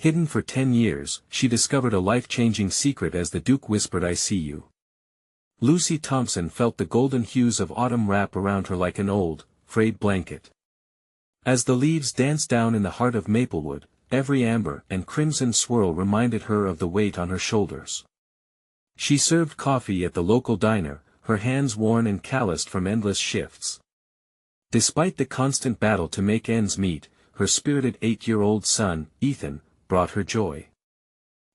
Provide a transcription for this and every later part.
Hidden for 10 years, she discovered a life-changing secret as the Duke whispered, "I see you." Lucy Thompson felt the golden hues of autumn wrap around her like an old, frayed blanket. As the leaves danced down in the heart of Maplewood, every amber and crimson swirl reminded her of the weight on her shoulders. She served coffee at the local diner, her hands worn and calloused from endless shifts. Despite the constant battle to make ends meet, her spirited 8-year-old son, Ethan, brought her joy.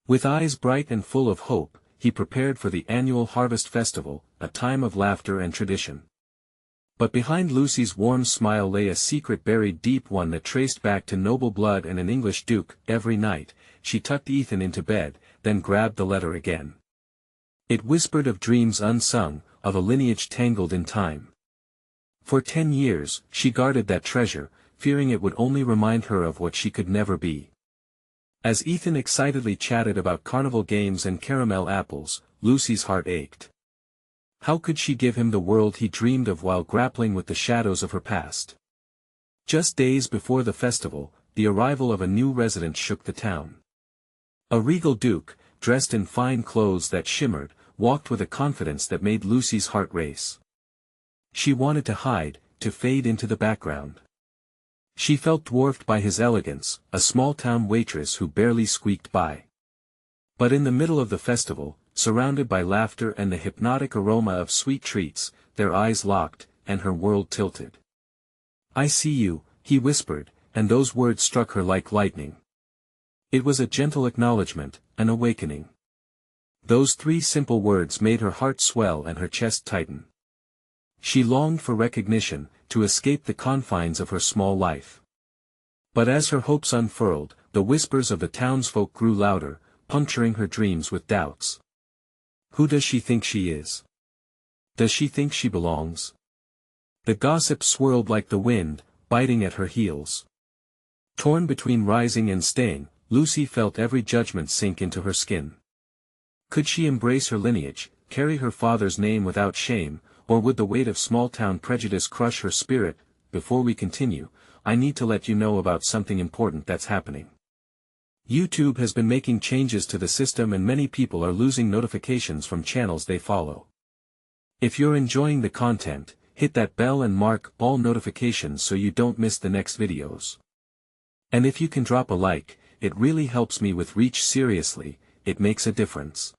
With eyes bright and full of hope, he prepared for the annual Harvest Festival, a time of laughter and tradition. But behind Lucy's warm smile lay a secret buried deep, one that traced back to noble blood and an English duke. Every night, she tucked Ethan into bed, then grabbed the letter again. It whispered of dreams unsung, of a lineage tangled in time. For 10 years, she guarded that treasure, fearing it would only remind her of what she could never be. As Ethan excitedly chatted about carnival games and caramel apples, Lucy's heart ached. How could she give him the world he dreamed of while grappling with the shadows of her past? Just days before the festival, the arrival of a new resident shook the town. A regal duke, dressed in fine clothes that shimmered, walked with a confidence that made Lucy's heart race. She wanted to hide, to fade into the background. She felt dwarfed by his elegance, a small-town waitress who barely squeaked by. But in the middle of the festival, surrounded by laughter and the hypnotic aroma of sweet treats, their eyes locked, and her world tilted. "I see you," he whispered, and those words struck her like lightning. It was a gentle acknowledgement, an awakening. Those 3 simple words made her heart swell and her chest tighten. She longed for recognition, to escape the confines of her small life. But as her hopes unfurled, the whispers of the townsfolk grew louder, puncturing her dreams with doubts. Who does she think she is? Does she think she belongs? The gossip swirled like the wind, biting at her heels. Torn between rising and staying, Lucy felt every judgment sink into her skin. Could she embrace her lineage, carry her father's name without shame, or would the weight of small-town prejudice crush her spirit? Before we continue, I need to let you know about something important that's happening. YouTube has been making changes to the system and many people are losing notifications from channels they follow. If you're enjoying the content, hit that bell and mark all notifications so you don't miss the next videos. And if you can drop a like, it really helps me with reach. Seriously, it makes a difference.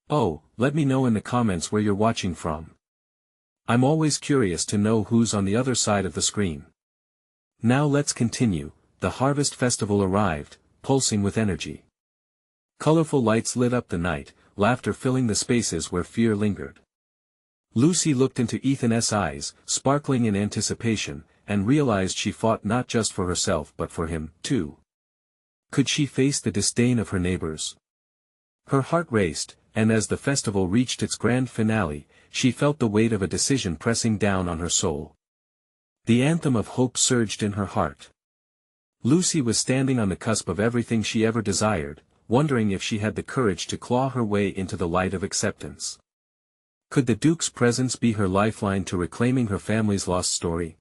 Oh, let me know in the comments where you're watching from. I'm always curious to know who's on the other side of the screen. Now let's continue. The Harvest Festival arrived, pulsing with energy. Colorful lights lit up the night, laughter filling the spaces where fear lingered. Lucy looked into Ethan's eyes, sparkling in anticipation, and realized she fought not just for herself but for him, too. Could she face the disdain of her neighbors? Her heart raced, and as the festival reached its grand finale, she felt the weight of a decision pressing down on her soul. The anthem of hope surged in her heart. Lucy was standing on the cusp of everything she ever desired, wondering if she had the courage to claw her way into the light of acceptance. Could the Duke's presence be her lifeline to reclaiming her family's lost story?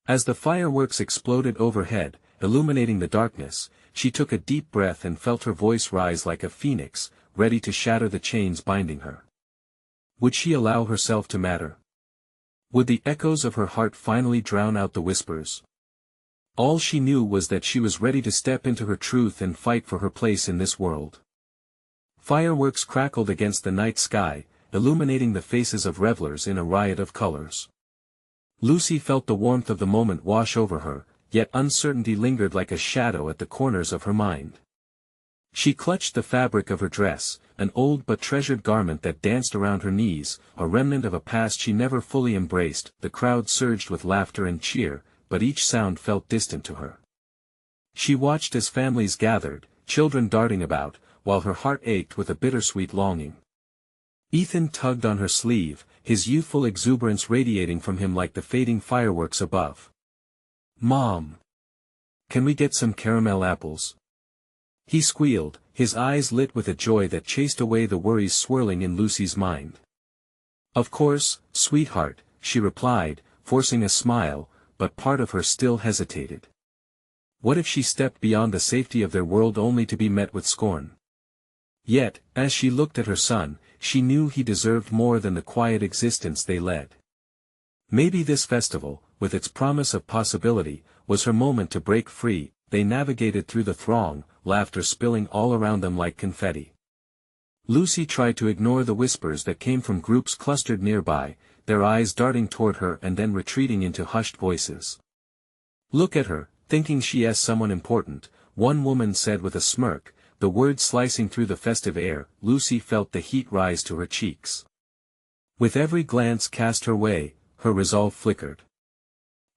As the fireworks exploded overhead, illuminating the darkness, she took a deep breath and felt her voice rise like a phoenix, ready to shatter the chains binding her. Would she allow herself to matter? Would the echoes of her heart finally drown out the whispers? All she knew was that she was ready to step into her truth and fight for her place in this world. Fireworks crackled against the night sky, illuminating the faces of revelers in a riot of colors. Lucy felt the warmth of the moment wash over her, yet uncertainty lingered like a shadow at the corners of her mind. She clutched the fabric of her dress, an old but treasured garment that danced around her knees, a remnant of a past she never fully embraced. The crowd surged with laughter and cheer, but each sound felt distant to her. She watched as families gathered, children darting about, while her heart ached with a bittersweet longing. Ethan tugged on her sleeve, his youthful exuberance radiating from him like the fading fireworks above. "Mom! Can we get some caramel apples?" He squealed, his eyes lit with a joy that chased away the worries swirling in Lucy's mind. "Of course, sweetheart," she replied, forcing a smile, but part of her still hesitated. What if she stepped beyond the safety of their world only to be met with scorn? Yet, as she looked at her son, she knew he deserved more than the quiet existence they led. Maybe this festival, with its promise of possibility, was her moment to break free. They navigated through the throng, laughter spilling all around them like confetti. Lucy tried to ignore the whispers that came from groups clustered nearby, their eyes darting toward her and then retreating into hushed voices. "Look at her, thinking she is someone important," one woman said with a smirk, the words slicing through the festive air. Lucy felt the heat rise to her cheeks. With every glance cast her way, her resolve flickered.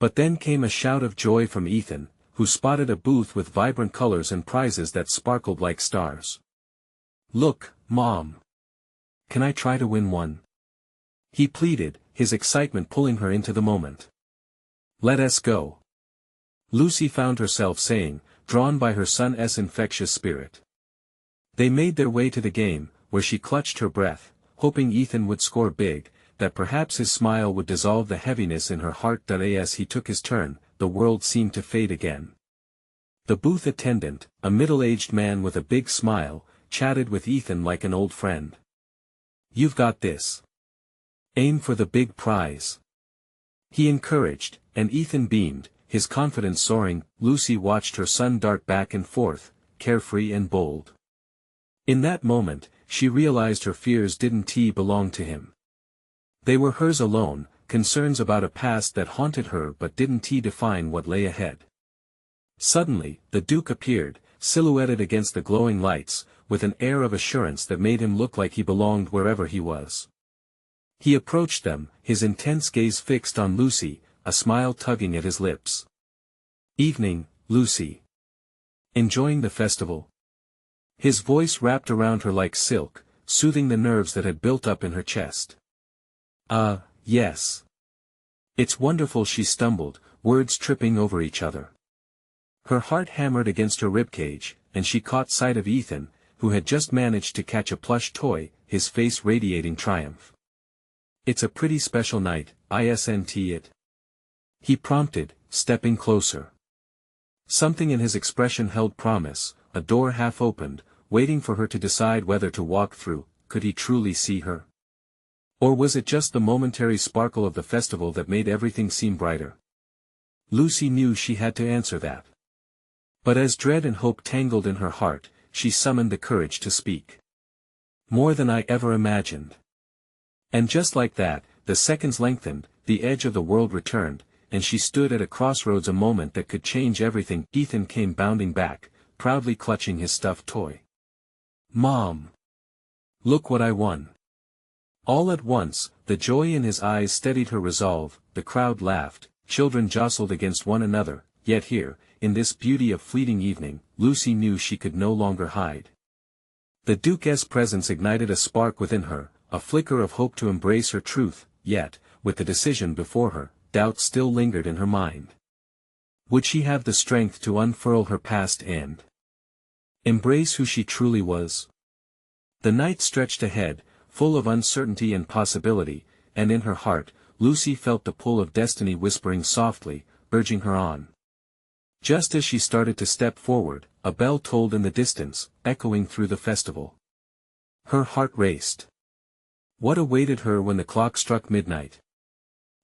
But then came a shout of joy from Ethan, who spotted a booth with vibrant colors and prizes that sparkled like stars. "Look, Mom. Can I try to win one?" he pleaded, his excitement pulling her into the moment. "Let us go," Lucy found herself saying, drawn by her son's infectious spirit. They made their way to the game, where she clutched her breath, hoping Ethan would score big, that perhaps his smile would dissolve the heaviness in her heart. As he took his turn, the world seemed to fade again. The booth attendant, a middle-aged man with a big smile, chatted with Ethan like an old friend. "You've got this. Aim for the big prize," he encouraged, and Ethan beamed, his confidence soaring. Lucy watched her son dart back and forth, carefree and bold. In that moment, she realized her fears didn't belong to him. They were hers alone, concerns about a past that haunted her but didn't define what lay ahead. Suddenly, the Duke appeared, silhouetted against the glowing lights, with an air of assurance that made him look like he belonged wherever he was. He approached them, his intense gaze fixed on Lucy, a smile tugging at his lips. "Evening, Lucy. Enjoying the festival?" His voice wrapped around her like silk, soothing the nerves that had built up in her chest. Yes. It's wonderful," she stumbled, words tripping over each other. Her heart hammered against her ribcage, and she caught sight of Ethan, who had just managed to catch a plush toy, his face radiating triumph. "It's a pretty special night, isn't it?" he prompted, stepping closer. Something in his expression held promise, a door half opened, waiting for her to decide whether to walk through. Could he truly see her? Or was it just the momentary sparkle of the festival that made everything seem brighter? Lucy knew she had to answer that. But as dread and hope tangled in her heart, she summoned the courage to speak. "More than I ever imagined." And just like that, the seconds lengthened, the edge of the world returned, and she stood at a crossroads, a moment that could change everything. Ethan came bounding back, proudly clutching his stuffed toy. "Mom! Look what I won!" All at once, the joy in his eyes steadied her resolve. The crowd laughed, children jostled against one another, yet here, in this beauty of fleeting evening, Lucy knew she could no longer hide. The Duke's presence ignited a spark within her, a flicker of hope to embrace her truth, yet, with the decision before her, doubt still lingered in her mind. Would she have the strength to unfurl her past and embrace who she truly was? The night stretched ahead, full of uncertainty and possibility, and in her heart, Lucy felt the pull of destiny whispering softly, urging her on. Just as she started to step forward, a bell tolled in the distance, echoing through the festival. Her heart raced. What awaited her when the clock struck midnight?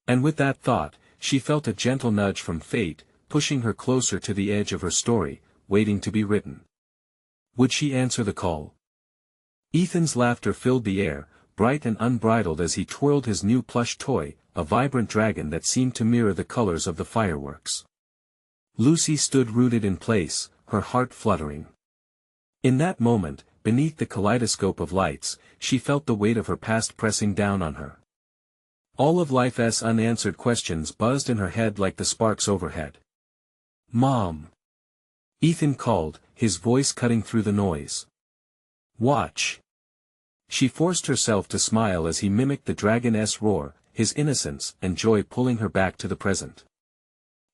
And with that thought, she felt a gentle nudge from fate, pushing her closer to the edge of her story, waiting to be written. Would she answer the call? Ethan's laughter filled the air, bright and unbridled as he twirled his new plush toy, a vibrant dragon that seemed to mirror the colors of the fireworks. Lucy stood rooted in place, her heart fluttering. In that moment, beneath the kaleidoscope of lights, she felt the weight of her past pressing down on her. All of life's unanswered questions buzzed in her head like the sparks overhead. "Mom!" Ethan called, his voice cutting through the noise. "Watch!" She forced herself to smile as he mimicked the dragon's roar, his innocence and joy pulling her back to the present.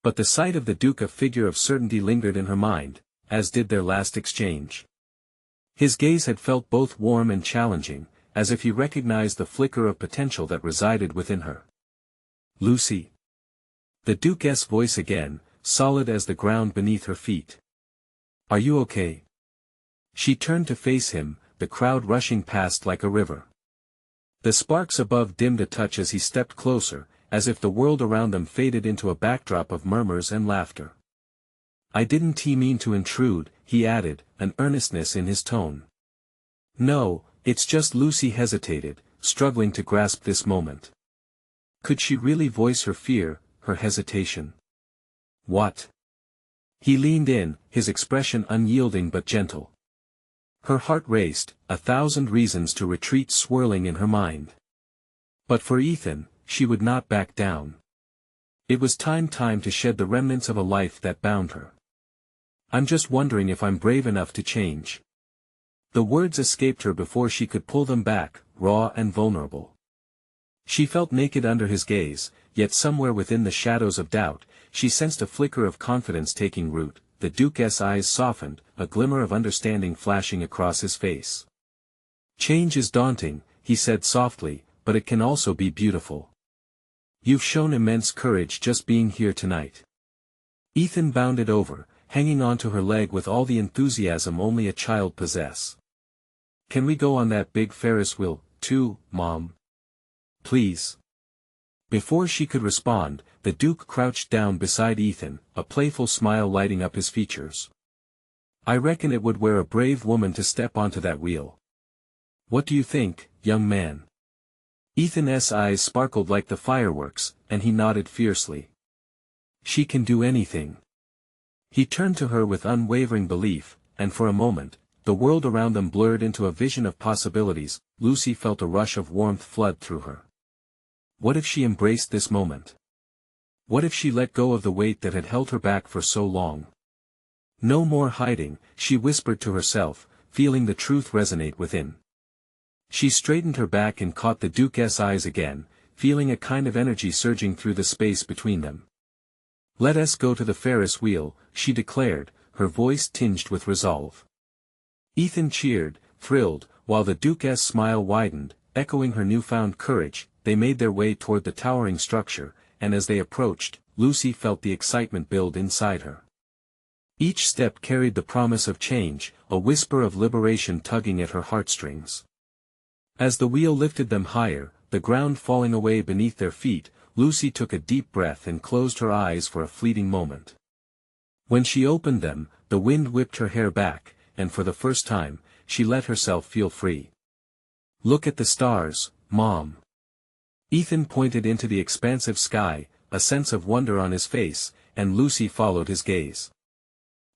But the sight of the Duke, a figure of certainty, lingered in her mind, as did their last exchange. His gaze had felt both warm and challenging, as if he recognized the flicker of potential that resided within her. "Lucy." The Duke's voice again, solid as the ground beneath her feet. "Are you okay?" She turned to face him, the crowd rushing past like a river. The sparks above dimmed a touch as he stepped closer, as if the world around them faded into a backdrop of murmurs and laughter. "I didn't mean to intrude," he added, an earnestness in his tone. "No, it's just," Lucy hesitated, struggling to grasp this moment. Could she really voice her fear, her hesitation? "What?" He leaned in, his expression unyielding but gentle. Her heart raced, 1,000 reasons to retreat swirling in her mind. But for Ethan, she would not back down. It was time to shed the remnants of a life that bound her. "I'm just wondering if I'm brave enough to change." The words escaped her before she could pull them back, raw and vulnerable. She felt naked under his gaze, yet somewhere within the shadows of doubt, she sensed a flicker of confidence taking root. The Duke's eyes softened, a glimmer of understanding flashing across his face. "Change is daunting," he said softly, "but it can also be beautiful. You've shown immense courage just being here tonight." Ethan bounded over, hanging onto her leg with all the enthusiasm only a child possesses. "Can we go on that big Ferris wheel, too, Mom? Please?" Before she could respond, the Duke crouched down beside Ethan, a playful smile lighting up his features. "I reckon it would wear a brave woman to step onto that wheel. What do you think, young man?" Ethan's eyes sparkled like the fireworks, and he nodded fiercely. "She can do anything." He turned to her with unwavering belief, and for a moment, the world around them blurred into a vision of possibilities. Lucy felt a rush of warmth flood through her. What if she embraced this moment? What if she let go of the weight that had held her back for so long? No more hiding, she whispered to herself, feeling the truth resonate within. She straightened her back and caught the Duke's eyes again, feeling a kind of energy surging through the space between them. "Let us go to the Ferris wheel," she declared, her voice tinged with resolve. Ethan cheered, thrilled, while the Duke's smile widened, echoing her newfound courage. They made their way toward the towering structure, and as they approached, Lucy felt the excitement build inside her. Each step carried the promise of change, a whisper of liberation tugging at her heartstrings. As the wheel lifted them higher, the ground falling away beneath their feet, Lucy took a deep breath and closed her eyes for a fleeting moment. When she opened them, the wind whipped her hair back, and for the first time, she let herself feel free. "Look at the stars, Mom." Ethan pointed into the expansive sky, a sense of wonder on his face, and Lucy followed his gaze.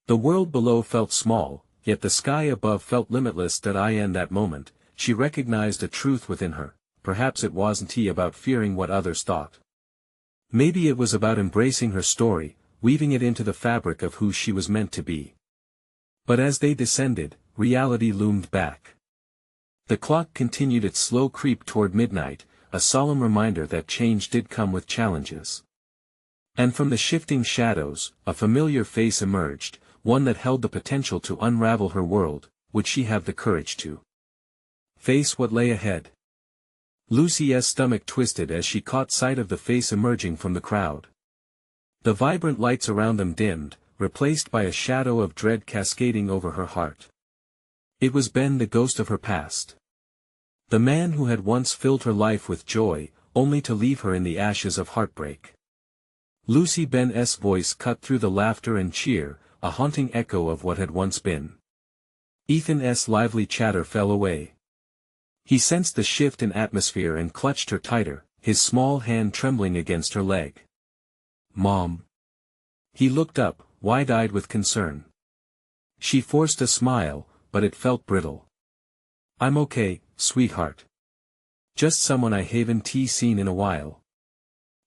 The world below felt small, yet the sky above felt limitless. In that moment, she recognized a truth within her. Perhaps it wasn't about fearing what others thought. Maybe it was about embracing her story, weaving it into the fabric of who she was meant to be. But as they descended, reality loomed back. The clock continued its slow creep toward midnight, a solemn reminder that change did come with challenges. And from the shifting shadows, a familiar face emerged, one that held the potential to unravel her world. Would she have the courage to face what lay ahead? Lucy's stomach twisted as she caught sight of the face emerging from the crowd. The vibrant lights around them dimmed, replaced by a shadow of dread cascading over her heart. It was Ben, the ghost of her past. The man who had once filled her life with joy, only to leave her in the ashes of heartbreak. Lucy, Ben's voice cut through the laughter and cheer, a haunting echo of what had once been. Ethan's lively chatter fell away. He sensed the shift in atmosphere and clutched her tighter, his small hand trembling against her leg. "Mom." He looked up, wide-eyed with concern. She forced a smile, but it felt brittle. "I'm okay, sweetheart. Just someone I haven't seen in a while."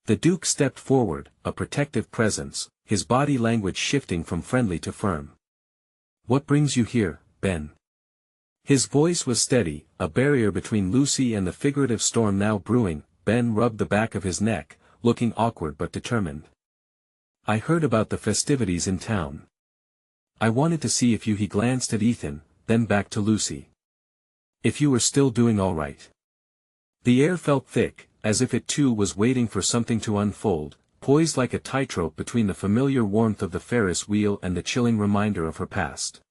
The Duke stepped forward, a protective presence, his body language shifting from friendly to firm. "What brings you here, Ben?" His voice was steady, a barrier between Lucy and the figurative storm now brewing. Ben rubbed the back of his neck, looking awkward but determined. "I heard about the festivities in town. I wanted to see if you." He glanced at Ethan, then back to Lucy. "If you were still doing all right." The air felt thick, as if it too was waiting for something to unfold. poised like a tightrope between the familiar warmth of the Ferris wheel and the chilling reminder of her past.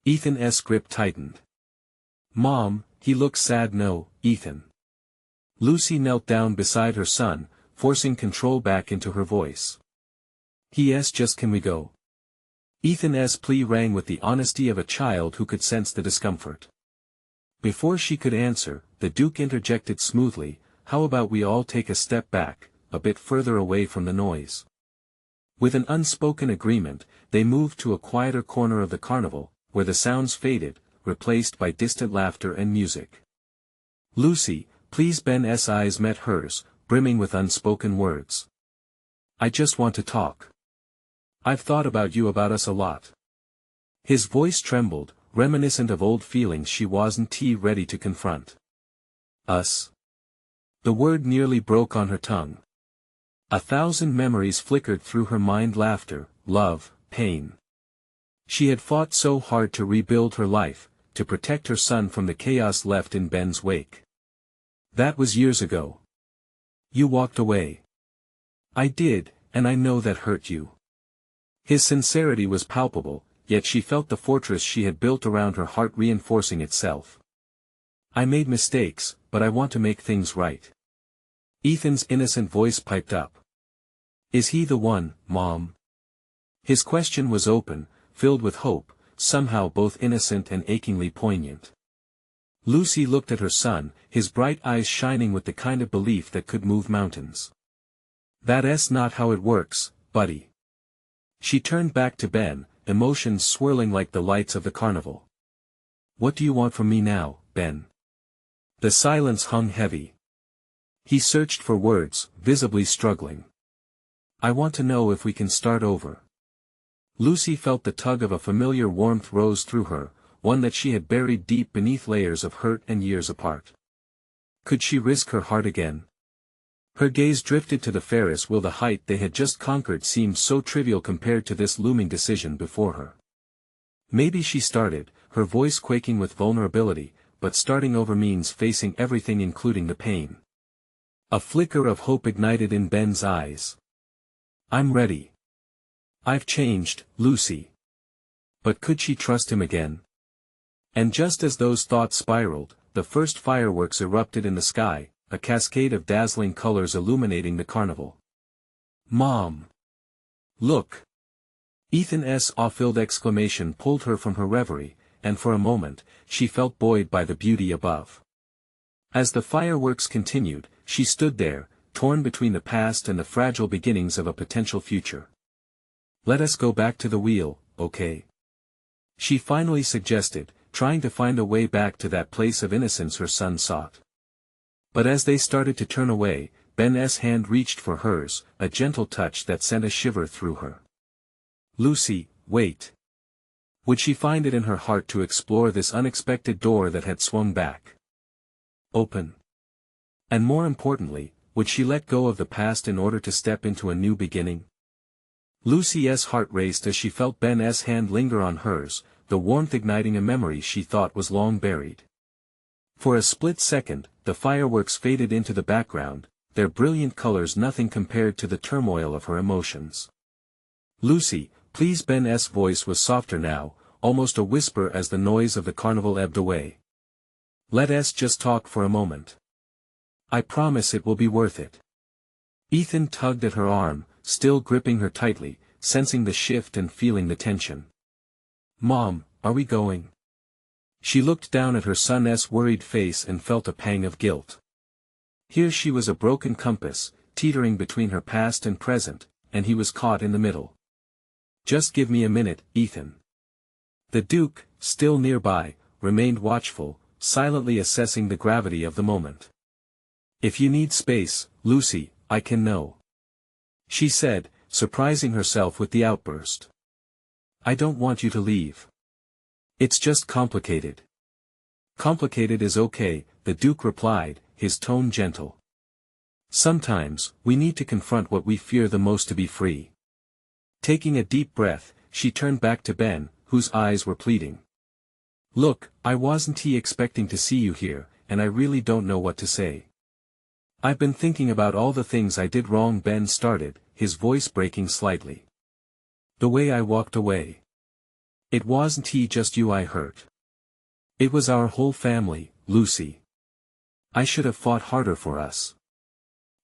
Ethan's grip tightened. "Mom," he looked sad. "No, Ethan." Lucy knelt down beside her son, forcing control back into her voice. "Yes, just can we go?" Ethan's plea rang with the honesty of a child who could sense the discomfort. Before she could answer, the Duke interjected smoothly, "How about we all take a step back, a bit further away from the noise?" With an unspoken agreement, they moved to a quieter corner of the carnival, where the sounds faded, replaced by distant laughter and music. "Lucy, please." Ben's eyes met hers, brimming with unspoken words. "I just want to talk. I've thought about you, about us a lot." His voice trembled, reminiscent of old feelings she wasn't ready to confront. "Us?" The word nearly broke on her tongue. 1,000 memories flickered through her mind: laughter, love, pain. She had fought so hard to rebuild her life, to protect her son from the chaos left in Ben's wake. That was years ago. "You walked away." "I did, and I know that hurt you." His sincerity was palpable, yet she felt the fortress she had built around her heart reinforcing itself. "I made mistakes, but I want to make things right." Ethan's innocent voice piped up. "Is he the one, Mom?" His question was open, filled with hope, somehow both innocent and achingly poignant. Lucy looked at her son, his bright eyes shining with the kind of belief that could move mountains. "That's not how it works, buddy." She turned back to Ben, emotions swirling like the lights of the carnival. "What do you want from me now, Ben?" The silence hung heavy. He searched for words, visibly struggling. "I want to know if we can start over." Lucy felt the tug of a familiar warmth rose through her, one that she had buried deep beneath layers of hurt and years apart. Could she risk her heart again? Her gaze drifted to the Ferris wheel. The height they had just conquered seemed so trivial compared to this looming decision before her. Maybe she started, her voice quaking with vulnerability, but starting over means facing everything including the pain. A flicker of hope ignited in Ben's eyes. "I'm ready. I've changed, Lucy." But could she trust him again? And just as those thoughts spiraled, the first fireworks erupted in the sky, a cascade of dazzling colors illuminating the carnival. "Mom! Look!" Ethan's awe-filled exclamation pulled her from her reverie, and for a moment, she felt buoyed by the beauty above. As the fireworks continued, she stood there, torn between the past and the fragile beginnings of a potential future. "Let us go back to the wheel, okay?" She finally suggested, trying to find a way back to that place of innocence her son sought. But as they started to turn away, Ben's hand reached for hers, a gentle touch that sent a shiver through her. "Lucy, wait." Would she find it in her heart to explore this unexpected door that had swung back open? And more importantly, would she let go of the past in order to step into a new beginning? Lucy's heart raced as she felt Ben's hand linger on hers, the warmth igniting a memory she thought was long buried. For a split second, the fireworks faded into the background, their brilliant colors nothing compared to the turmoil of her emotions. "Lucy, please." Ben's voice was softer now, almost a whisper as the noise of the carnival ebbed away. "Let us just talk for a moment. I promise it will be worth it." Ethan tugged at her arm, still gripping her tightly, sensing the shift and feeling the tension. "Mom, are we going?" She looked down at her son's worried face and felt a pang of guilt. Here she was, a broken compass, teetering between her past and present, and he was caught in the middle. "Just give me a minute, Ethan." The Duke, still nearby, remained watchful, silently assessing the gravity of the moment. "If you need space, Lucy, I can know," she said, surprising herself with the outburst. "I don't want you to leave. It's just complicated." "Complicated is okay," the Duke replied, his tone gentle. "Sometimes, we need to confront what we fear the most to be free." Taking a deep breath, she turned back to Ben, whose eyes were pleading. "Look, I wasn't expecting to see you here, and I really don't know what to say. I've been thinking about all the things I did wrong." Ben started, his voice breaking slightly. The way I walked away. It wasn't just you I hurt. It was our whole family, Lucy. I should have fought harder for us.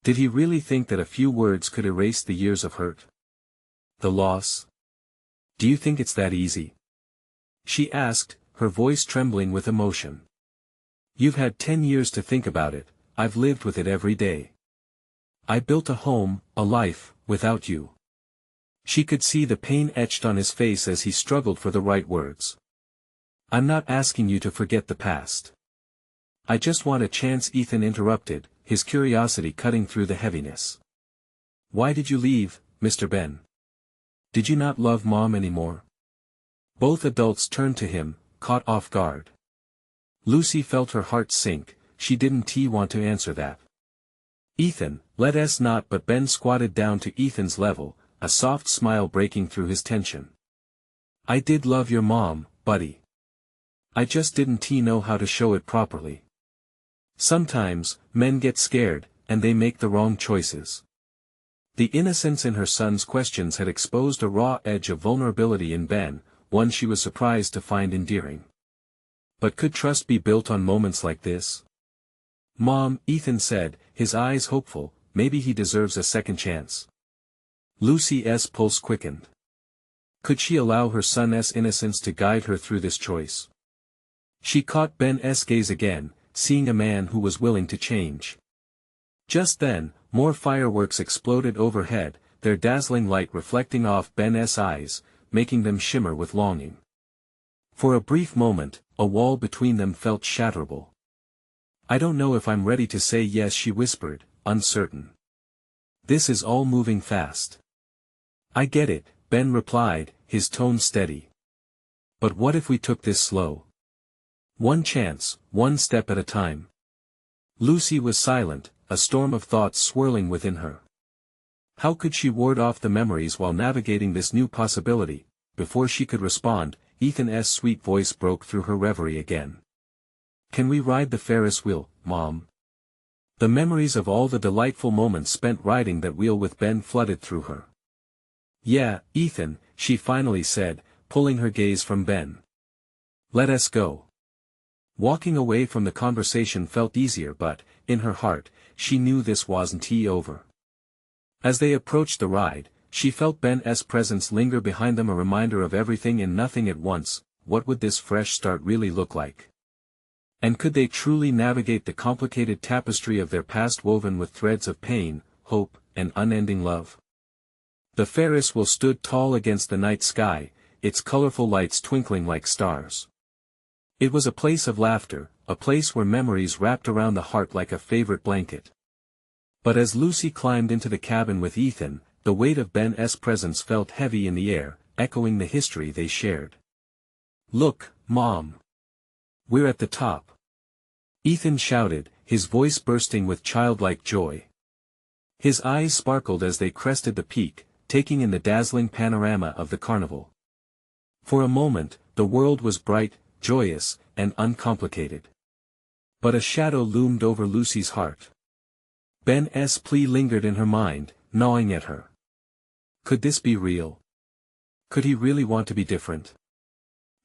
Did he really think that a few words could erase the years of hurt? The loss? Do you think it's that easy? She asked, her voice trembling with emotion. You've had 10 years to think about it, I've lived with it every day. I built a home, a life, without you. She could see the pain etched on his face as he struggled for the right words. I'm not asking you to forget the past. I just want a chance. Ethan interrupted, his curiosity cutting through the heaviness. Why did you leave, Mr. Ben? Did you not love Mom anymore? Both adults turned to him, caught off guard. Lucy felt her heart sink, she didn't want to answer that. Ethan, let us not. But Ben squatted down to Ethan's level, a soft smile breaking through his tension. I did love your mom, buddy. I just didn't know how to show it properly. Sometimes, men get scared, and they make the wrong choices. The innocence in her son's questions had exposed a raw edge of vulnerability in Ben, one she was surprised to find endearing. But could trust be built on moments like this? Mom, Ethan said, his eyes hopeful, maybe he deserves a second chance. Lucy's pulse quickened. Could she allow her son's innocence to guide her through this choice? She caught Ben's gaze again, seeing a man who was willing to change. Just then, more fireworks exploded overhead, their dazzling light reflecting off Ben's eyes, making them shimmer with longing. For a brief moment, a wall between them felt shatterable. I don't know if I'm ready to say yes, she whispered, uncertain. This is all moving fast. I get it, Ben replied, his tone steady. But what if we took this slow? One chance, one step at a time. Lucy was silent, a storm of thoughts swirling within her. How could she ward off the memories while navigating this new possibility? Before she could respond, Ethan's sweet voice broke through her reverie again. Can we ride the Ferris wheel, Mom? The memories of all the delightful moments spent riding that wheel with Ben flooded through her. Yeah, Ethan, she finally said, pulling her gaze from Ben. Let us go. Walking away from the conversation felt easier, but, in her heart, she knew this wasn't over. As they approached the ride, she felt Ben's presence linger behind them, a reminder of everything and nothing at once. What would this fresh start really look like? And could they truly navigate the complicated tapestry of their past woven with threads of pain, hope, and unending love? The Ferris wheel stood tall against the night sky, its colorful lights twinkling like stars. It was a place of laughter, a place where memories wrapped around the heart like a favorite blanket. But as Lucy climbed into the cabin with Ethan, the weight of Ben's presence felt heavy in the air, echoing the history they shared. Look, Mom. We're at the top. Ethan shouted, his voice bursting with childlike joy. His eyes sparkled as they crested the peak, taking in the dazzling panorama of the carnival. For a moment, the world was bright, joyous, and uncomplicated. But a shadow loomed over Lucy's heart. Ben's plea lingered in her mind, gnawing at her. Could this be real? Could he really want to be different?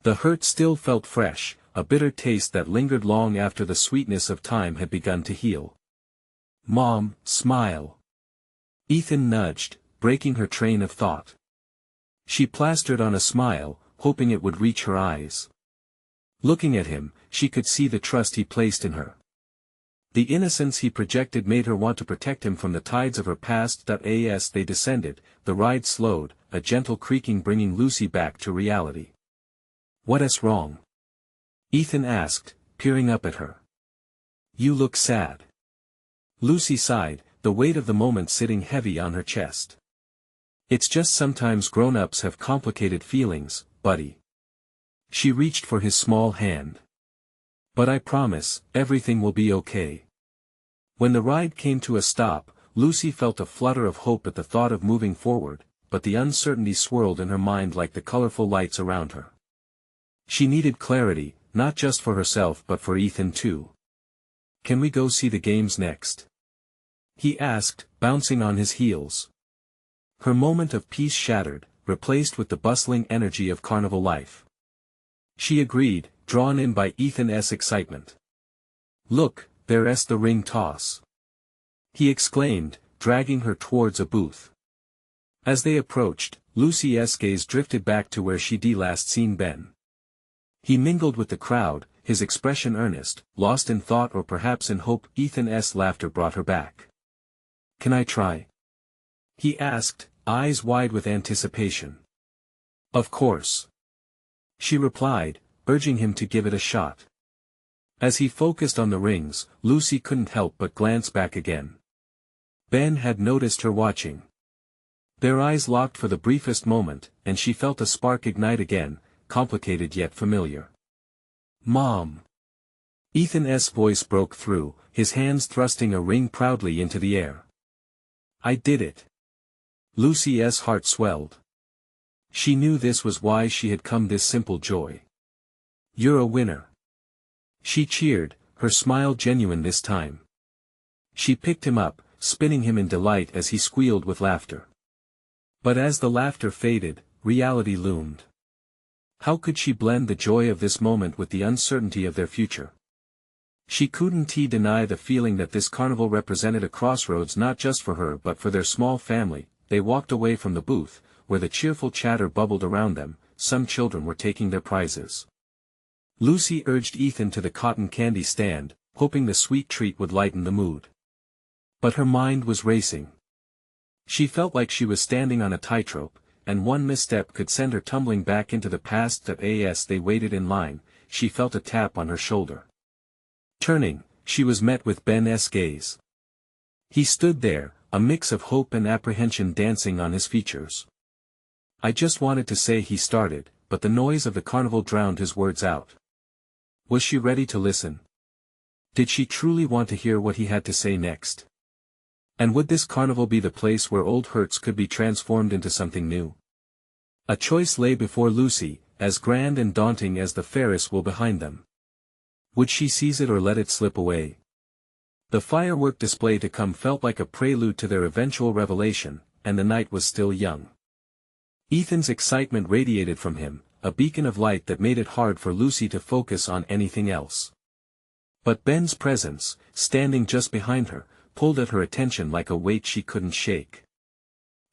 The hurt still felt fresh, a bitter taste that lingered long after the sweetness of time had begun to heal. Mom, smile. Ethan nudged, breaking her train of thought. She plastered on a smile, hoping it would reach her eyes. Looking at him, she could see the trust he placed in her. The innocence he projected made her want to protect him from the tides of her past. As they descended, the ride slowed, a gentle creaking bringing Lucy back to reality. What's wrong? Ethan asked, peering up at her. You look sad. Lucy sighed, the weight of the moment sitting heavy on her chest. It's just sometimes grown-ups have complicated feelings, buddy. She reached for his small hand. But I promise, everything will be okay. When the ride came to a stop, Lucy felt a flutter of hope at the thought of moving forward, but the uncertainty swirled in her mind like the colorful lights around her. She needed clarity, not just for herself but for Ethan too. Can we go see the games next? He asked, bouncing on his heels. Her moment of peace shattered, replaced with the bustling energy of carnival life. She agreed, drawn in by Ethan's excitement. "Look, there's the ring toss," he exclaimed, dragging her towards a booth. As they approached, Lucy's gaze drifted back to where she'd last seen Ben. He mingled with the crowd, his expression earnest, lost in thought or perhaps in hope. Ethan's laughter brought her back. "Can I try?" he asked, eyes wide with anticipation. "Of course," she replied, urging him to give it a shot. As he focused on the rings, Lucy couldn't help but glance back again. Ben had noticed her watching. Their eyes locked for the briefest moment, and she felt a spark ignite again, complicated yet familiar. "Mom!" Ethan's voice broke through, his hands thrusting a ring proudly into the air. "I did it." Lucy's heart swelled. She knew this was why she had come, this simple joy. "You're a winner." She cheered, her smile genuine this time. She picked him up, spinning him in delight as he squealed with laughter. But as the laughter faded, reality loomed. How could she blend the joy of this moment with the uncertainty of their future? She couldn't deny the feeling that this carnival represented a crossroads not just for her but for their small family. They walked away from the booth, where the cheerful chatter bubbled around them. Some children were taking their prizes. Lucy urged Ethan to the cotton candy stand, hoping the sweet treat would lighten the mood. But her mind was racing. She felt like she was standing on a tightrope, and one misstep could send her tumbling back into the past. As they waited in line, she felt a tap on her shoulder. Turning, she was met with Ben's gaze. He stood there, a mix of hope and apprehension dancing on his features. "I just wanted to say," he started, but the noise of the carnival drowned his words out. Was she ready to listen? Did she truly want to hear what he had to say next? And would this carnival be the place where old hurts could be transformed into something new? A choice lay before Lucy, as grand and daunting as the Ferris wheel behind them. Would she seize it or let it slip away? The firework display to come felt like a prelude to their eventual revelation, and the night was still young. Ethan's excitement radiated from him, a beacon of light that made it hard for Lucy to focus on anything else. But Ben's presence, standing just behind her, pulled at her attention like a weight she couldn't shake.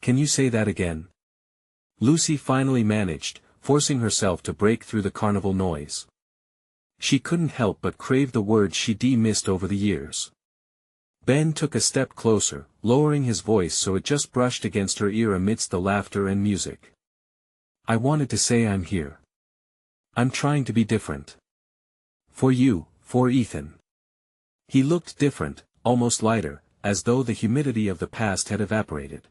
"Can you say that again?" Lucy finally managed, forcing herself to break through the carnival noise. She couldn't help but crave the words she'd missed over the years. Ben took a step closer, lowering his voice so it just brushed against her ear amidst the laughter and music. "I wanted to say I'm here. I'm trying to be different. For you, for Ethan." He looked different, almost lighter, as though the humidity of the past had evaporated.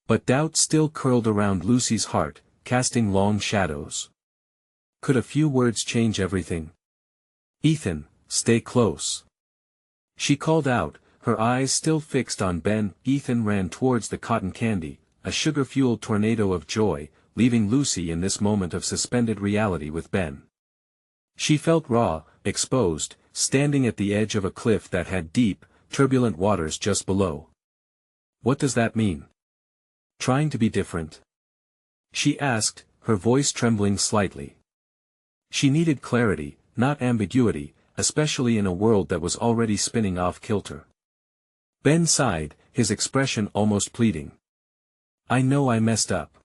But doubt still curled around Lucy's heart, casting long shadows. Could a few words change everything? "Ethan, stay close," she called out, her eyes still fixed on Ben. Ethan ran towards the cotton candy, a sugar-fueled tornado of joy, leaving Lucy in this moment of suspended reality with Ben. She felt raw, exposed, standing at the edge of a cliff that had deep, turbulent waters just below. "What does that mean? Trying to be different?" she asked, her voice trembling slightly. She needed clarity, not ambiguity, especially in a world that was already spinning off kilter. Ben sighed, his expression almost pleading. "I know I messed up.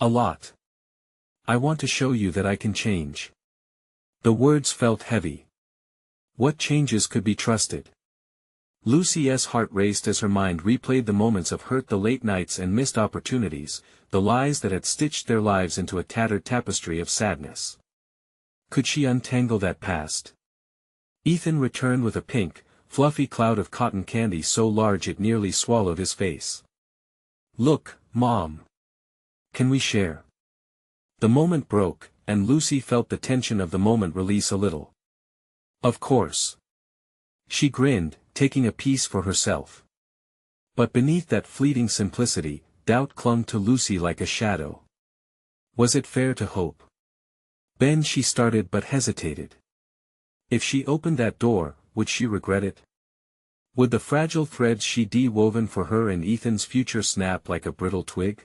A lot. I want to show you that I can change." The words felt heavy. What changes could be trusted? Lucy's heart raced as her mind replayed the moments of hurt, the late nights and missed opportunities, the lies that had stitched their lives into a tattered tapestry of sadness. Could she untangle that past? Ethan returned with a pink, fluffy cloud of cotton candy so large it nearly swallowed his face. "Look, Mom. Can we share?" The moment broke, and Lucy felt the tension of the moment release a little. "Of course." She grinned, taking a piece for herself. But beneath that fleeting simplicity, doubt clung to Lucy like a shadow. Was it fair to hope? "Ben," she started but hesitated. If she opened that door, would she regret it? Would the fragile threads she'd woven for her and Ethan's future snap like a brittle twig?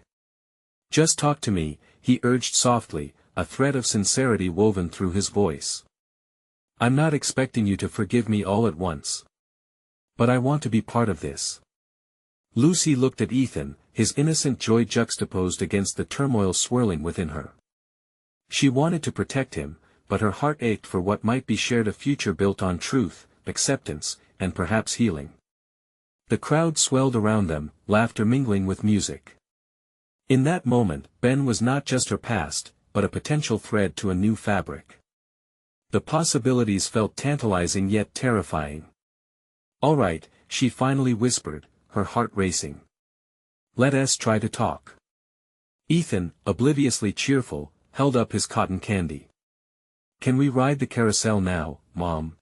Just talk to me, he urged softly, a thread of sincerity woven through his voice. I'm not expecting you to forgive me all at once. But I want to be part of this. Lucy looked at Ethan, his innocent joy juxtaposed against the turmoil swirling within her. She wanted to protect him, but her heart ached for what might be shared, a future built on truth, acceptance, and perhaps healing. The crowd swelled around them, laughter mingling with music. In that moment, Ben was not just her past, but a potential thread to a new fabric. The possibilities felt tantalizing yet terrifying. All right, she finally whispered, her heart racing. Let us try to talk. Ethan, obliviously cheerful, held up his cotton candy. Can we ride the carousel now, Mom?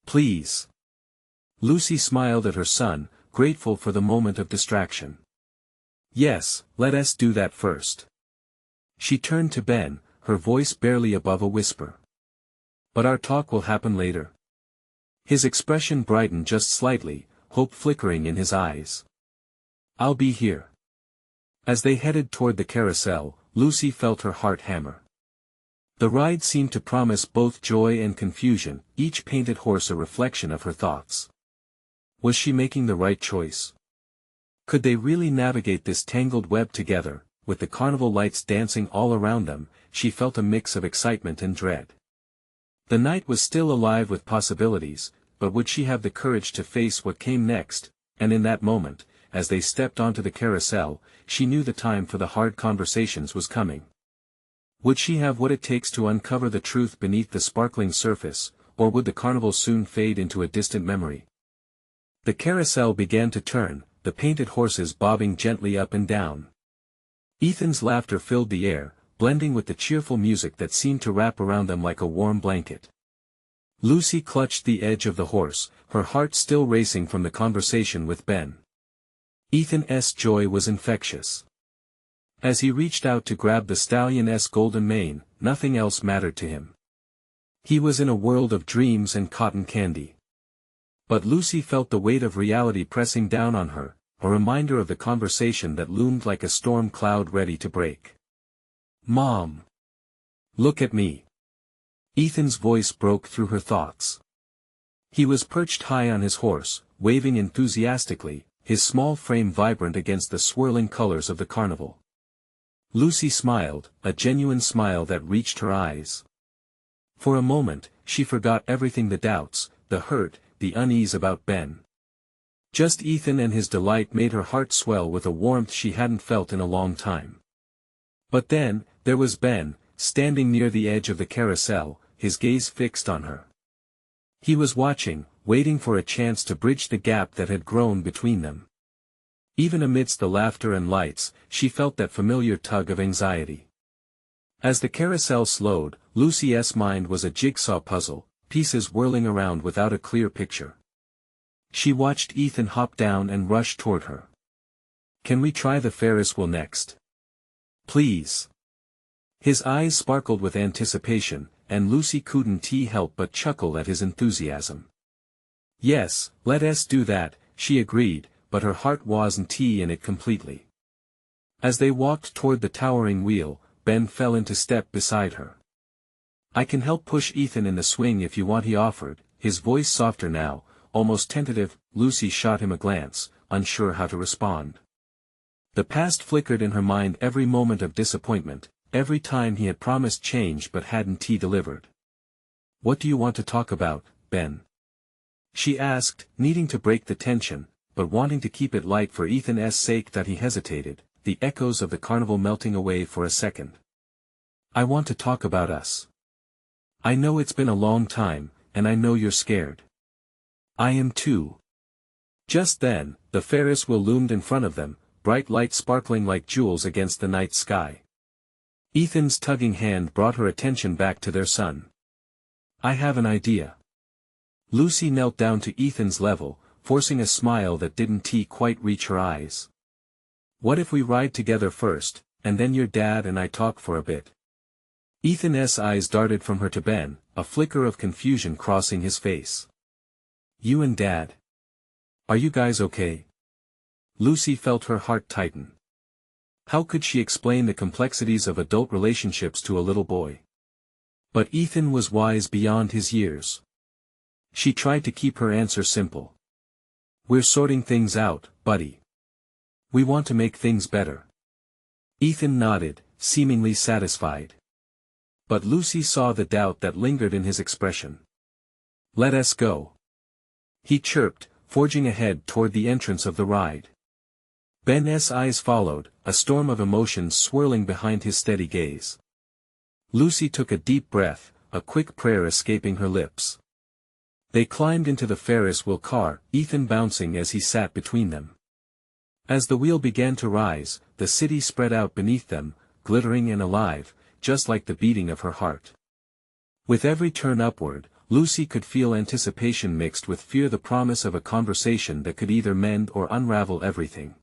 Please. Lucy smiled at her son, grateful for the moment of distraction. Yes, let us do that first. She turned to Ben, her voice barely above a whisper. But our talk will happen later. His expression brightened just slightly, hope flickering in his eyes. I'll be here. As they headed toward the carousel, Lucy felt her heart hammer. The ride seemed to promise both joy and confusion, each painted horse a reflection of her thoughts. Was she making the right choice? Could they really navigate this tangled web together? With the carnival lights dancing all around them, she felt a mix of excitement and dread. The night was still alive with possibilities, but would she have the courage to face what came next? And in that moment, as they stepped onto the carousel, she knew the time for the hard conversations was coming. Would she have what it takes to uncover the truth beneath the sparkling surface, or would the carnival soon fade into a distant memory? The carousel began to turn, the painted horses bobbing gently up and down. Ethan's laughter filled the air, blending with the cheerful music that seemed to wrap around them like a warm blanket. Lucy clutched the edge of the horse, her heart still racing from the conversation with Ben. Ethan's joy was infectious. As he reached out to grab the stallion's golden mane, nothing else mattered to him. He was in a world of dreams and cotton candy. But Lucy felt the weight of reality pressing down on her, a reminder of the conversation that loomed like a storm cloud ready to break. Mom! Look at me! Ethan's voice broke through her thoughts. He was perched high on his horse, waving enthusiastically, his small frame vibrant against the swirling colors of the carnival. Lucy smiled, a genuine smile that reached her eyes. For a moment, she forgot everything, the doubts, the hurt, the unease about Ben. Just Ethan and his delight made her heart swell with a warmth she hadn't felt in a long time. But then, there was Ben, standing near the edge of the carousel, his gaze fixed on her. He was watching, waiting for a chance to bridge the gap that had grown between them. Even amidst the laughter and lights, she felt that familiar tug of anxiety. As the carousel slowed, Lucy's mind was a jigsaw puzzle, pieces whirling around without a clear picture. She watched Ethan hop down and rush toward her. Can we try the Ferris wheel next? Please. His eyes sparkled with anticipation, and Lucy couldn't help but chuckle at his enthusiasm. Yes, let us do that, she agreed, but her heart wasn't in it completely. As they walked toward the towering wheel, Ben fell into step beside her. I can help push Ethan in the swing if you want, he offered, his voice softer now, almost tentative. Lucy shot him a glance, unsure how to respond. The past flickered in her mind, every moment of disappointment, every time he had promised change but hadn't delivered. What do you want to talk about, Ben? She asked, needing to break the tension, but wanting to keep it light for Ethan's sake. That he hesitated, the echoes of the carnival melting away for a second. I want to talk about us. I know it's been a long time, and I know you're scared. I am too. Just then, the Ferris wheel loomed in front of them, bright light sparkling like jewels against the night sky. Ethan's tugging hand brought her attention back to their son. I have an idea. Lucy knelt down to Ethan's level, forcing a smile that didn't quite reach her eyes. What if we ride together first, and then your dad and I talk for a bit? Ethan's eyes darted from her to Ben, a flicker of confusion crossing his face. You and Dad? Are you guys okay? Lucy felt her heart tighten. How could she explain the complexities of adult relationships to a little boy? But Ethan was wise beyond his years. She tried to keep her answer simple. We're sorting things out, buddy. We want to make things better. Ethan nodded, seemingly satisfied. But Lucy saw the doubt that lingered in his expression. Let us go. He chirped, forging ahead toward the entrance of the ride. Ben's eyes followed, a storm of emotions swirling behind his steady gaze. Lucy took a deep breath, a quick prayer escaping her lips. They climbed into the Ferris wheel car, Ethan bouncing as he sat between them. As the wheel began to rise, the city spread out beneath them, glittering and alive, just like the beating of her heart. With every turn upward, Lucy could feel anticipation mixed with fear, the promise of a conversation that could either mend or unravel everything.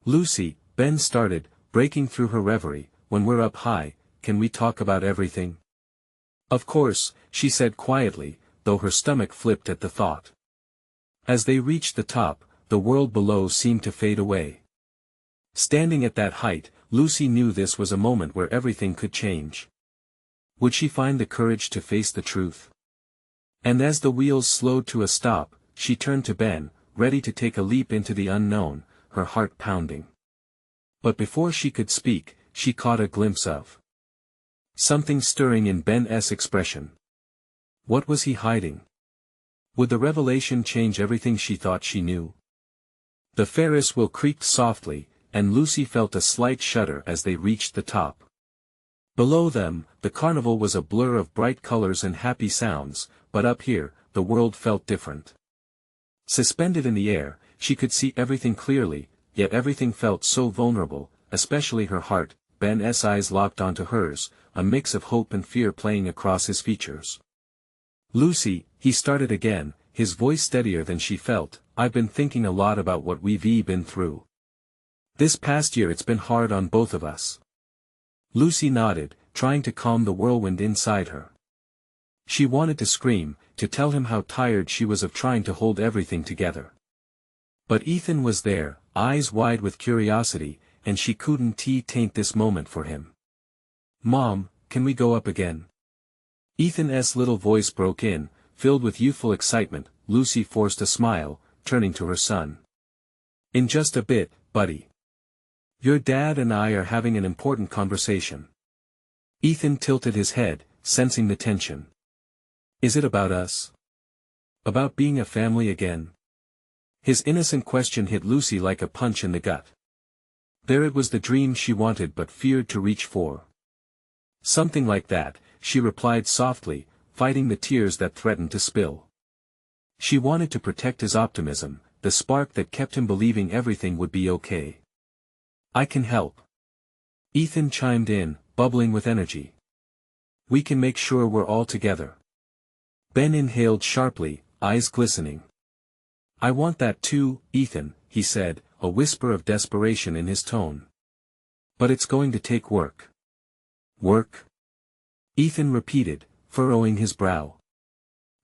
Lucy, Ben started, breaking through her reverie, when we're up high, can we talk about everything? Of course, she said quietly, though her stomach flipped at the thought. As they reached the top, the world below seemed to fade away. Standing at that height, Lucy knew this was a moment where everything could change. Would she find the courage to face the truth? And as the wheels slowed to a stop, she turned to Ben, ready to take a leap into the unknown, her heart pounding. But before she could speak, she caught a glimpse of something stirring in Ben's expression. What was he hiding? Would the revelation change everything she thought she knew? The Ferris wheel creaked softly, and Lucy felt a slight shudder as they reached the top. Below them, the carnival was a blur of bright colors and happy sounds, but up here, the world felt different. Suspended in the air, she could see everything clearly, yet everything felt so vulnerable, especially her heart. Ben's eyes locked onto hers, a mix of hope and fear playing across his features. Lucy, he started again, his voice steadier than she felt, I've been thinking a lot about what we've been through. This past year it's been hard on both of us. Lucy nodded, trying to calm the whirlwind inside her. She wanted to scream, to tell him how tired she was of trying to hold everything together. But Ethan was there, eyes wide with curiosity, and she couldn't taint this moment for him. Mom, can we go up again? Ethan's little voice broke in, filled with youthful excitement. Lucy forced a smile, turning to her son. In just a bit, buddy. Your dad and I are having an important conversation. Ethan tilted his head, sensing the tension. Is it about us? About being a family again? His innocent question hit Lucy like a punch in the gut. There it was, the dream she wanted but feared to reach for. Something like that, she replied softly, fighting the tears that threatened to spill. She wanted to protect his optimism, the spark that kept him believing everything would be okay. I can help. Ethan chimed in, bubbling with energy. We can make sure we're all together. Ben inhaled sharply, eyes glistening. I want that too, Ethan, he said, a whisper of desperation in his tone. But it's going to take work. Work? Ethan repeated, furrowing his brow.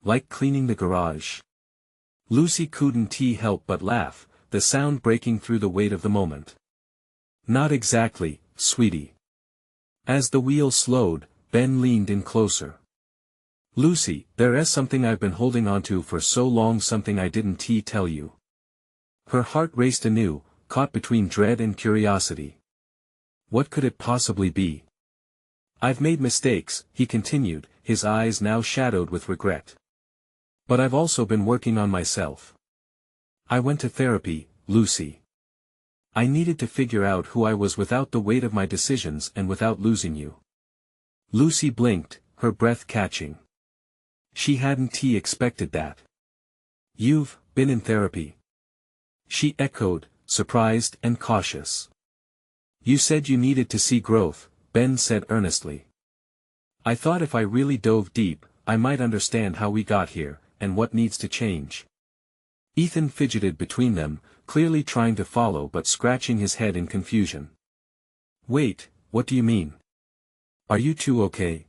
Like cleaning the garage? Lucy couldn't help but laugh, the sound breaking through the weight of the moment. Not exactly, sweetie. As the wheel slowed, Ben leaned in closer. Lucy, there is something I've been holding onto for so long, something I didn't tell you. Her heart raced anew, caught between dread and curiosity. What could it possibly be? I've made mistakes, he continued, his eyes now shadowed with regret. But I've also been working on myself. I went to therapy, Lucy. I needed to figure out who I was without the weight of my decisions and without losing you. Lucy blinked, her breath catching. She hadn't expected that. You've been in therapy? She echoed, surprised and cautious. You said you needed to see growth, Ben said earnestly. I thought if I really dove deep, I might understand how we got here, and what needs to change. Ethan fidgeted between them, clearly trying to follow but scratching his head in confusion. Wait, what do you mean? Are you two okay?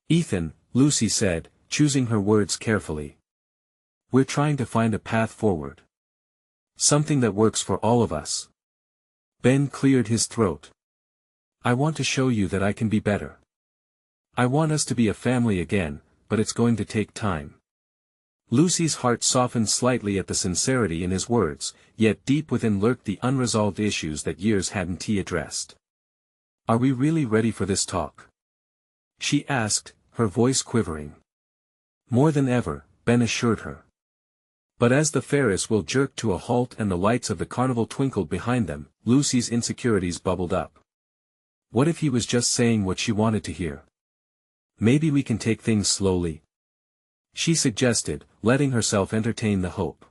Ethan, Lucy said, choosing her words carefully. We're trying to find a path forward. Something that works for all of us. Ben cleared his throat. I want to show you that I can be better. I want us to be a family again, but it's going to take time. Lucy's heart softened slightly at the sincerity in his words, yet deep within lurked the unresolved issues that years hadn't addressed. Are we really ready for this talk? She asked, her voice quivering. More than ever, Ben assured her. But as the Ferris wheel jerked to a halt and the lights of the carnival twinkled behind them, Lucy's insecurities bubbled up. What if he was just saying what she wanted to hear? Maybe we can take things slowly, she suggested, letting herself entertain the hope.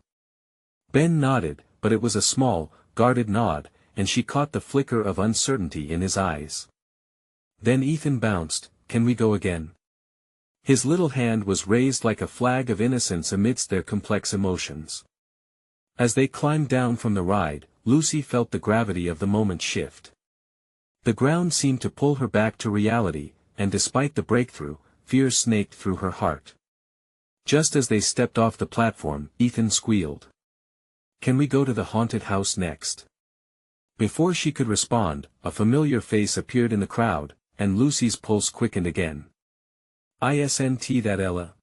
Ben nodded, but it was a small, guarded nod, and she caught the flicker of uncertainty in his eyes. Then Ethan bounced, can we go again? His little hand was raised like a flag of innocence amidst their complex emotions. As they climbed down from the ride, Lucy felt the gravity of the moment shift. The ground seemed to pull her back to reality, and despite the breakthrough, fear snaked through her heart. Just as they stepped off the platform, Ethan squealed. Can we go to the haunted house next? Before she could respond, a familiar face appeared in the crowd, and Lucy's pulse quickened again. Isn't that Ella?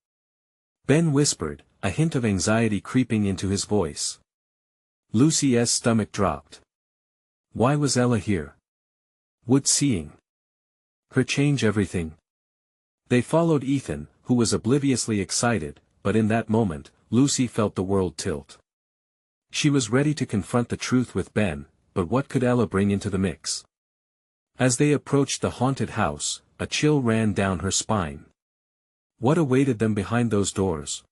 Ben whispered, a hint of anxiety creeping into his voice. Lucy's stomach dropped. Why was Ella here? Would seeing her change everything? They followed Ethan, who was obliviously excited, but in that moment, Lucy felt the world tilt. She was ready to confront the truth with Ben, but what could Ella bring into the mix? As they approached the haunted house, a chill ran down her spine. What awaited them behind those doors?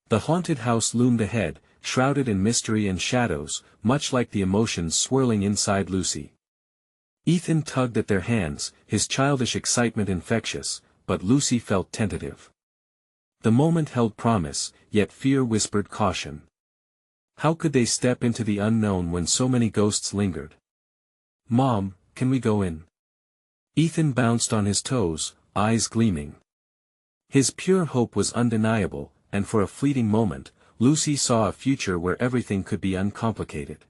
The haunted house loomed ahead, shrouded in mystery and shadows, much like the emotions swirling inside Lucy. Ethan tugged at their hands, his childish excitement infectious, but Lucy felt tentative. The moment held promise, yet fear whispered caution. How could they step into the unknown when so many ghosts lingered? Mom, can we go in? Ethan bounced on his toes, eyes gleaming. His pure hope was undeniable, and for a fleeting moment, Lucy saw a future where everything could be uncomplicated.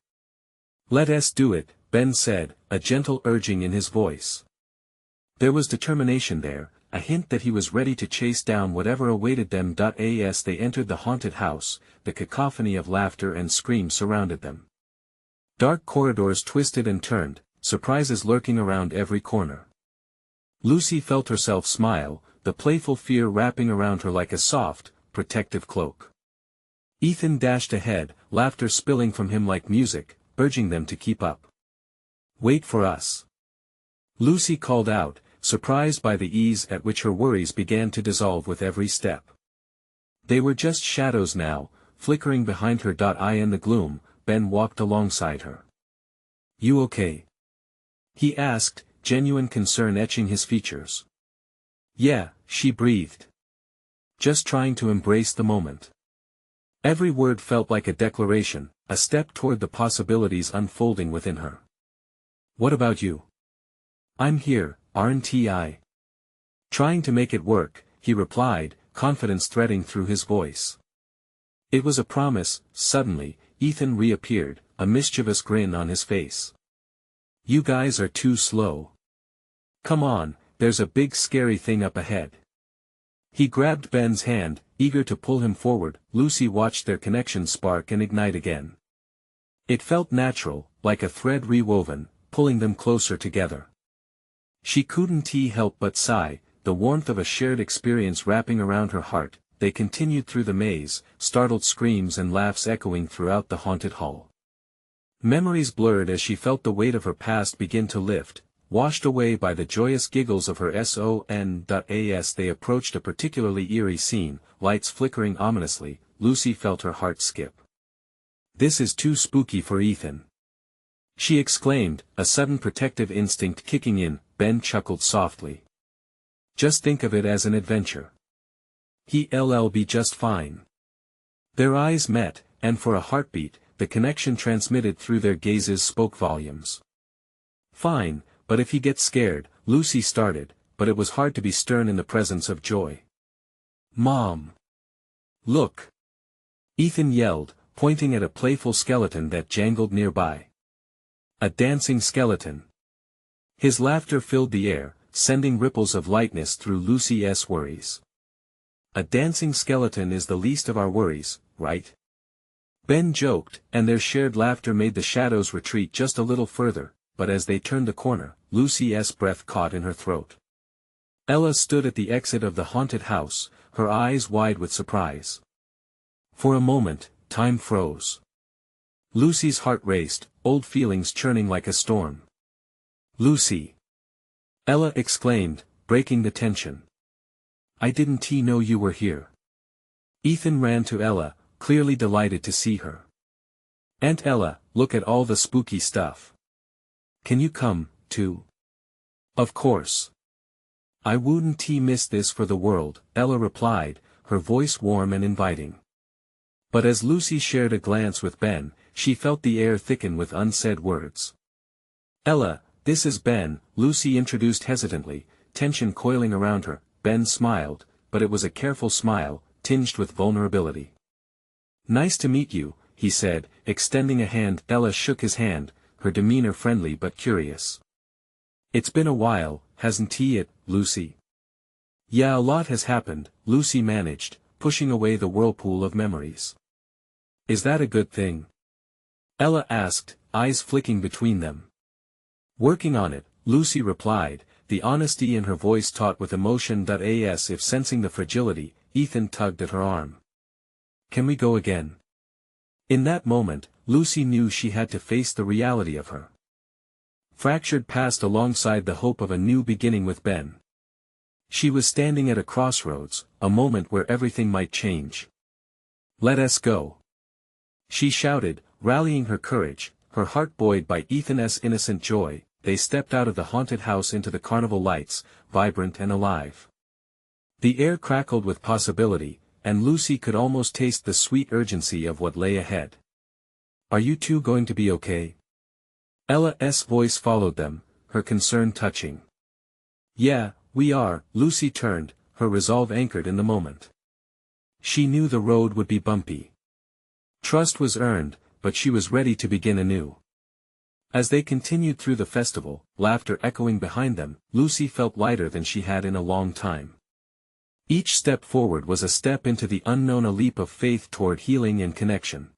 Let us do it, Ben said, a gentle urging in his voice. There was determination there, a hint that he was ready to chase down whatever awaited them. As they entered the haunted house, the cacophony of laughter and screams surrounded them. Dark corridors twisted and turned, surprises lurking around every corner. Lucy felt herself smile, the playful fear wrapping around her like a soft, protective cloak. Ethan dashed ahead, laughter spilling from him like music, urging them to keep up. Wait for us. Lucy called out, surprised by the ease at which her worries began to dissolve with every step. They were just shadows now, flickering behind her. In the gloom, Ben walked alongside her. You okay? He asked, genuine concern etching his features. Yeah, she breathed. Just trying to embrace the moment. Every word felt like a declaration, a step toward the possibilities unfolding within her. What about you? I'm here, aren't I? Trying to make it work, he replied, confidence threading through his voice. It was a promise. Suddenly, Ethan reappeared, a mischievous grin on his face. You guys are too slow. Come on, there's a big scary thing up ahead. He grabbed Ben's hand, eager to pull him forward. Lucy watched their connection spark and ignite again. It felt natural, like a thread rewoven, pulling them closer together. She couldn't help but sigh, the warmth of a shared experience wrapping around her heart. They continued through the maze, startled screams and laughs echoing throughout the haunted hall. Memories blurred as she felt the weight of her past begin to lift, washed away by the joyous giggles of her son. As they approached a particularly eerie scene, lights flickering ominously, Lucy felt her heart skip. This is too spooky for Ethan, she exclaimed, a sudden protective instinct kicking in. Ben chuckled softly. Just think of it as an adventure. He'll be just fine. Their eyes met, and for a heartbeat, the connection transmitted through their gazes spoke volumes. Fine, but if he gets scared, Lucy started, but it was hard to be stern in the presence of joy. Mom! Look! Ethan yelled, pointing at a playful skeleton that jangled nearby. A dancing skeleton. His laughter filled the air, sending ripples of lightness through Lucy's worries. A dancing skeleton is the least of our worries, right? Ben joked, and their shared laughter made the shadows retreat just a little further, but as they turned the corner, Lucy's breath caught in her throat. Ella stood at the exit of the haunted house, her eyes wide with surprise. For a moment, time froze. Lucy's heart raced, old feelings churning like a storm. "Lucy!" Ella exclaimed, breaking the tension. "I didn't know you were here." Ethan ran to Ella, clearly delighted to see her. "Aunt Ella, look at all the spooky stuff. Can you come, too?" "Of course. I wouldn't miss this for the world," Ella replied, her voice warm and inviting. But as Lucy shared a glance with Ben, she felt the air thicken with unsaid words. "Ella, this is Ben," Lucy introduced hesitantly, tension coiling around her. Ben smiled, but it was a careful smile, tinged with vulnerability. "Nice to meet you," he said, extending a hand. Ella shook his hand, her demeanor friendly but curious. "It's been a while, hasn't it, Lucy?" "Yeah, a lot has happened," Lucy managed, pushing away the whirlpool of memories. "Is that a good thing?" Ella asked, eyes flicking between them. "Working on it," Lucy replied, the honesty in her voice taut with emotion. As if sensing the fragility, Ethan tugged at her arm. "Can we go again?" In that moment, Lucy knew she had to face the reality of her fractured past alongside the hope of a new beginning with Ben. She was standing at a crossroads, a moment where everything might change. "Let us go!" she shouted, rallying her courage, her heart buoyed by Ethan's innocent joy. They stepped out of the haunted house into the carnival lights, vibrant and alive. The air crackled with possibility, and Lucy could almost taste the sweet urgency of what lay ahead. "Are you two going to be okay?" Ella's voice followed them, her concern touching. "Yeah, we are." Lucy turned, her resolve anchored in the moment. She knew the road would be bumpy. Trust was earned, but she was ready to begin anew. As they continued through the festival, laughter echoing behind them, Lucy felt lighter than she had in a long time. Each step forward was a step into the unknown, a leap of faith toward healing and connection.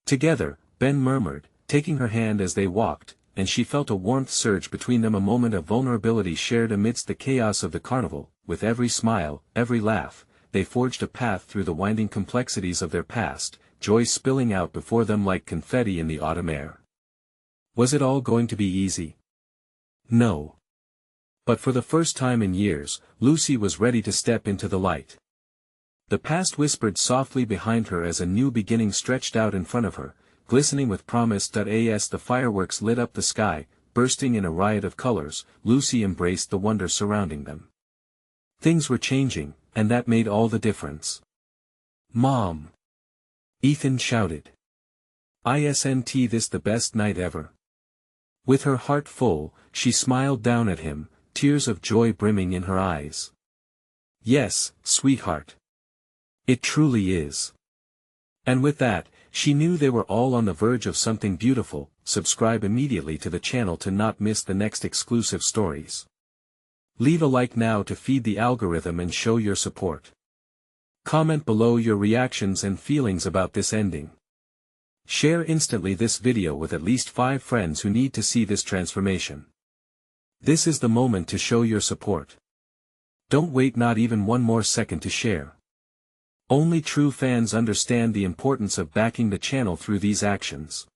Together, Ben murmured, taking her hand as they walked, and she felt a warmth surge between them, a moment of vulnerability shared amidst the chaos of the carnival. With every smile, every laugh, they forged a path through the winding complexities of their past, joy spilling out before them like confetti in the autumn air. Was it all going to be easy? No. But for the first time in years, Lucy was ready to step into the light. The past whispered softly behind her as a new beginning stretched out in front of her, glistening with promise. As the fireworks lit up the sky, bursting in a riot of colors, Lucy embraced the wonder surrounding them. Things were changing, and that made all the difference. "Mom!" Ethan shouted. "Isn't this the best night ever?" With her heart full, she smiled down at him, tears of joy brimming in her eyes. "Yes, sweetheart. It truly is." And with that, she knew they were all on the verge of something beautiful. Subscribe immediately to the channel to not miss the next exclusive stories. Leave a like now to feed the algorithm and show your support. Comment below your reactions and feelings about this ending. Share instantly this video with at least 5 friends who need to see this transformation. This is the moment to show your support. Don't wait not even one more second to share. Only true fans understand the importance of backing the channel through these actions.